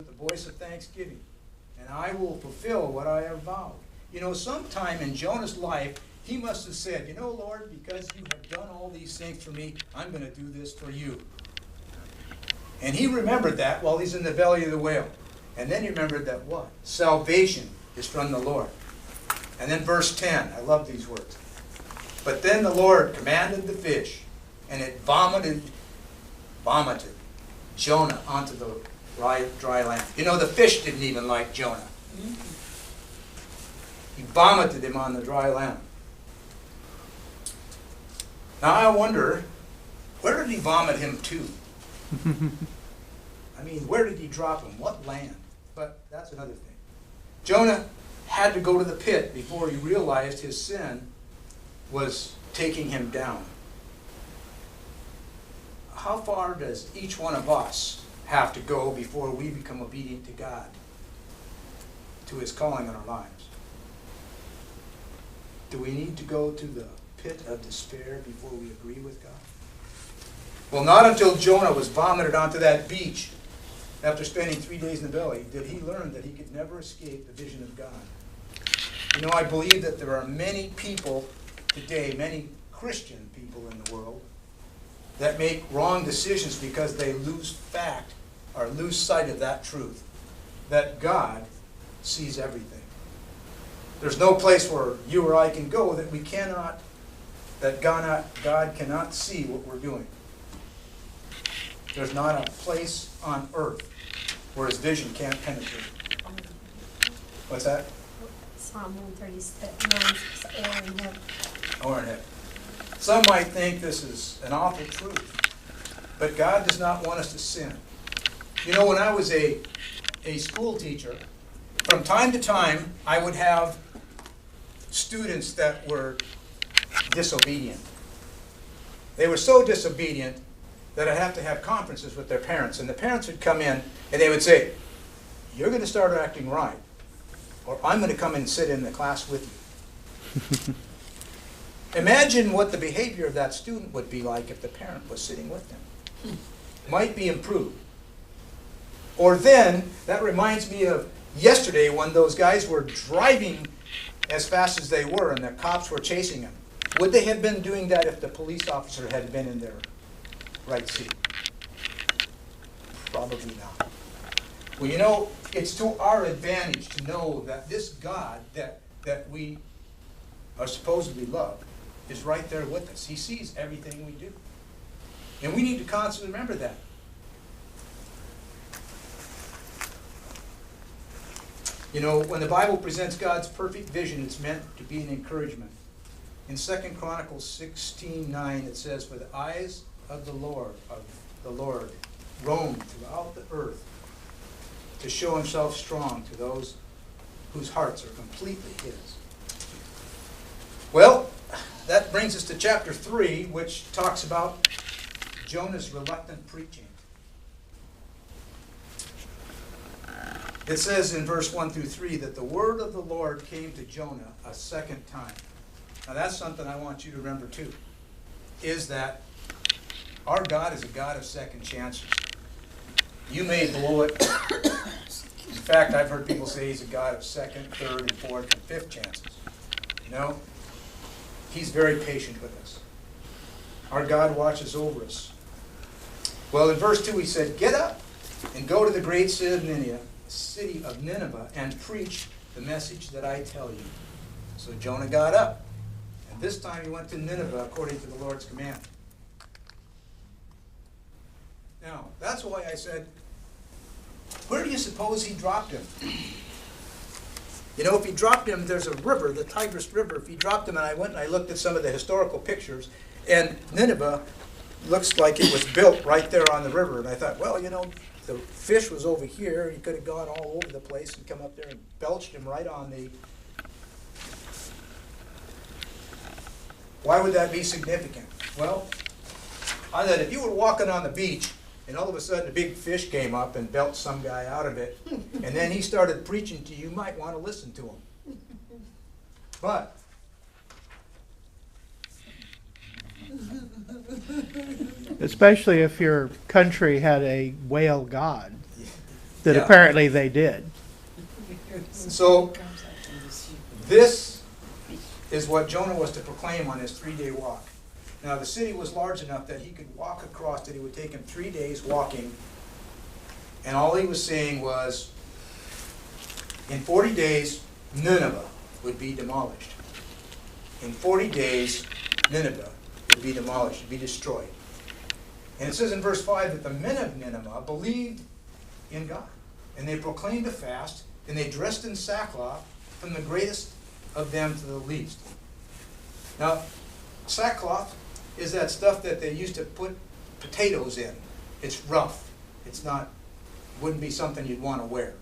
with the voice of thanksgiving, and I will fulfill what I have vowed. You know, sometime in Jonah's life, he must have said, you know, Lord, because you have done all these things for me, I'm going to do this for you. And he remembered that while he's in the belly of the whale. And then he remembered that what? Salvation is from the Lord. And then verse 10, I love these words. But then the Lord commanded the fish, and it vomited Jonah onto the dry land. You know, the fish didn't even like Jonah. He vomited him on the dry land. Now I wonder, where did he vomit him to? I mean, where did he drop him? What land? But that's another thing. Jonah had to go to the pit before he realized his sin was taking him down. How far does each one of us have to go before we become obedient to God, to His calling in our lives? Do we need to go to the pit of despair before we agree with God? Well, not until Jonah was vomited onto that beach after spending 3 days in the belly did he learn that he could never escape the vision of God. You know, I believe that there are many people today, many Christian people in the world, that make wrong decisions because they lose fact or lose sight of that truth, that God sees everything. There's no place where you or I can go that we cannot, that God cannot see what we're doing. There's not a place on earth where His vision can't penetrate. What's that? Psalm 139, or in heaven. Or in heaven. Some might think this is an awful truth, but God does not want us to sin. You know, when I was a school teacher, from time to time, I would have students that were disobedient. They were so disobedient that I'd have to have conferences with their parents, and the parents would come in and they would say, "You're going to start acting right, or I'm going to come and sit in the class with you." Imagine what the behavior of that student would be like if the parent was sitting with them. Might be improved. Or then, that reminds me of yesterday when those guys were driving as fast as they were and the cops were chasing them. Would they have been doing that if the police officer had been in their right seat? Probably not. Well, you know, it's to our advantage to know that this God that we are supposedly love is right there with us. He sees everything we do. And we need to constantly remember that. You know, when the Bible presents God's perfect vision, it's meant to be an encouragement. In 2 Chronicles 16:9, it says, "For the eyes of the Lord roam throughout the earth to show Himself strong to those whose hearts are completely His." Well, that brings us to chapter 3, which talks about Jonah's reluctant preaching. It says in verse 1 through 3 that the word of the Lord came to Jonah a second time. Now that's something I want you to remember too, is that our God is a God of second chances. You may blow it. In fact, I've heard people say He's a God of second, third, and fourth, and fifth chances. No. He's very patient with us. Our God watches over us. Well, in verse 2 He said, "Get up and go to the great city of Nineveh and preach the message that I tell you." So Jonah got up. And this time he went to Nineveh according to the Lord's command. Now, that's why I said, where do you suppose he dropped him? You know, if he dropped him, there's a river, the Tigris River. If he dropped him, and I went and I looked at some of the historical pictures, and Nineveh looks like it was built right there on the river. And I thought, well, you know, the fish was over here. He could have gone all over the place and come up there and belched him right on the... Why would that be significant? Well, I thought if you were walking on the beach and all of a sudden a big fish came up and belched some guy out of it, and then he started preaching to you, you might want to listen to him. But especially if your country had a whale god. that Yeah. apparently they did. So this is what Jonah was to proclaim on his 3-day walk. Now the city was large enough that he could walk across it. It would take him 3 days walking. And all he was saying was, in 40 days, Nineveh would be demolished. In 40 days, Nineveh would be demolished, would be destroyed. And it says in verse 5 that the men of Nineveh believed in God. And they proclaimed a fast, and they dressed in sackcloth, from the greatest of them to the least. Now, sackcloth is that stuff that they used to put potatoes in. It's rough. It's not, wouldn't be something you'd want to wear.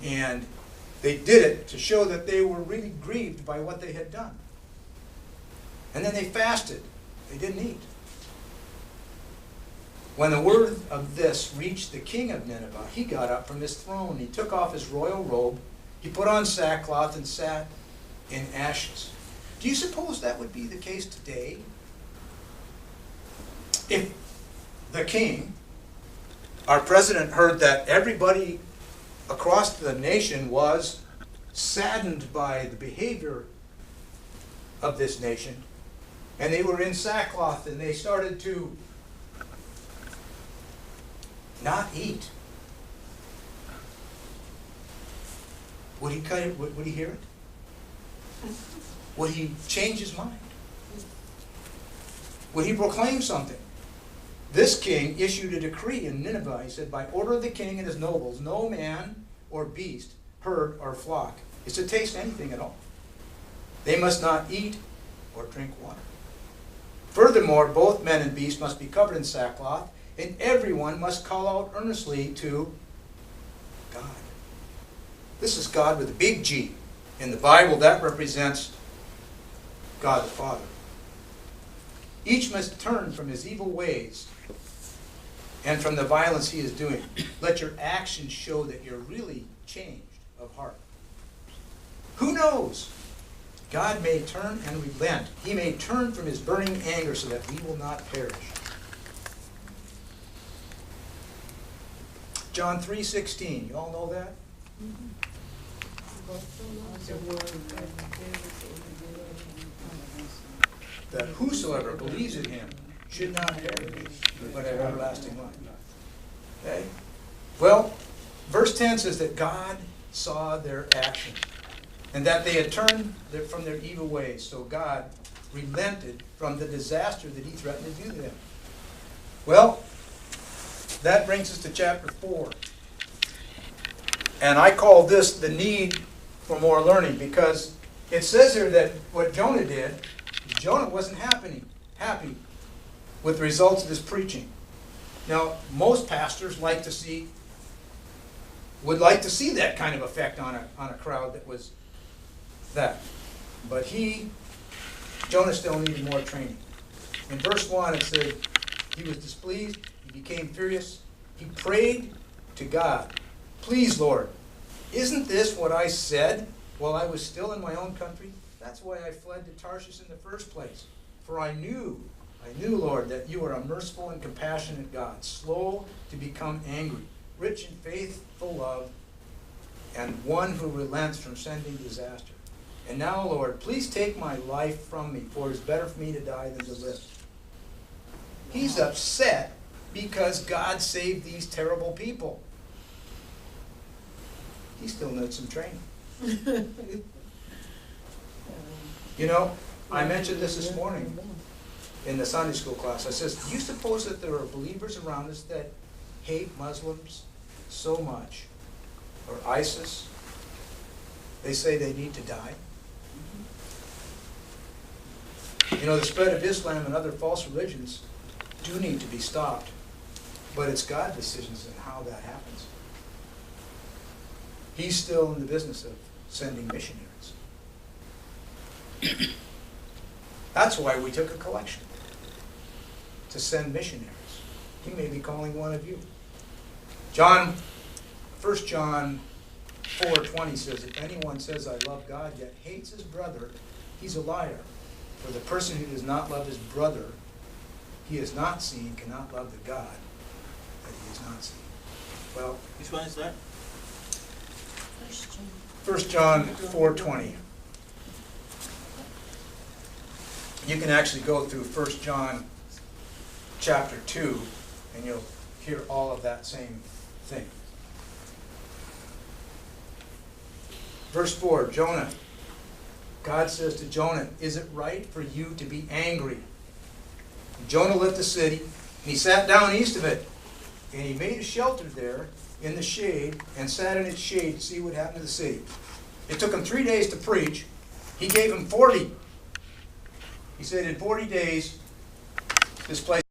And they did it to show that they were really grieved by what they had done. And then they fasted. They didn't eat. When the word of this reached the king of Nineveh, he got up from his throne. He took off his royal robe. He put on sackcloth and sat in ashes. Do you suppose that would be the case today? If the king, our president, heard that everybody across the nation was saddened by the behavior of this nation, and they were in sackcloth and they started to not eat, would he hear it? Would he change his mind? Would he proclaim something? This king issued a decree in Nineveh. He said, by order of the king and his nobles, no man or beast, herd or flock is to taste anything at all. They must not eat or drink water. Furthermore, both men and beasts must be covered in sackcloth, and everyone must call out earnestly to God. This is God with a big G. In the Bible, that represents God the Father. Each must turn from his evil ways and from the violence he is doing. Let your actions show that you're really changed of heart. Who knows? God may turn and relent. He may turn from his burning anger so that we will not perish. John 3:16. You all know that? That whosoever believes in him should not perish, but have everlasting life. Okay? Well, verse 10 says that God saw their action and that they had turned from their evil ways. So God relented from the disaster that he threatened to do to them. Well, that brings us to chapter 4. And I call this the need for more learning, because it says here that what Jonah did, Jonah wasn't happy with the results of his preaching. Now, most pastors would like to see that kind of effect on a crowd that was that. But Jonah still needed more training. In verse 1 it said, he was displeased, he became furious, he prayed to God, please Lord, isn't this what I said while I was still in my own country? That's why I fled to Tarshish in the first place. For I knew, Lord, that you are a merciful and compassionate God, slow to become angry, rich in faithful love, and one who relents from sending disaster. And now, Lord, please take my life from me, for it is better for me to die than to live. He's upset because God saved these terrible people. He still needs some training. You know, I mentioned this morning in the Sunday school class. I says, do you suppose that there are believers around us that hate Muslims so much, or ISIS? They say they need to die. You know, the spread of Islam and other false religions do need to be stopped, but it's God's decisions in how that happens. He's still in the business of sending missionaries. That's why we took a collection, to send missionaries. He may be calling one of you. 1 John 4:20 says, if anyone says, I love God, yet hates his brother, he's a liar. For the person who does not love his brother, he has not seen, cannot love the God that he has not seen. Well, Which one is that? 1 John 4:20. You can actually go through 1 John chapter 2, and you'll hear all of that same thing. Verse 4, Jonah. God says to Jonah, is it right for you to be angry? Jonah left the city, and he sat down east of it, and he made a shelter there in the shade, and sat in its shade to see what happened to the city. It took him 3 days to preach. He gave him 40. He said, in 40 days, this place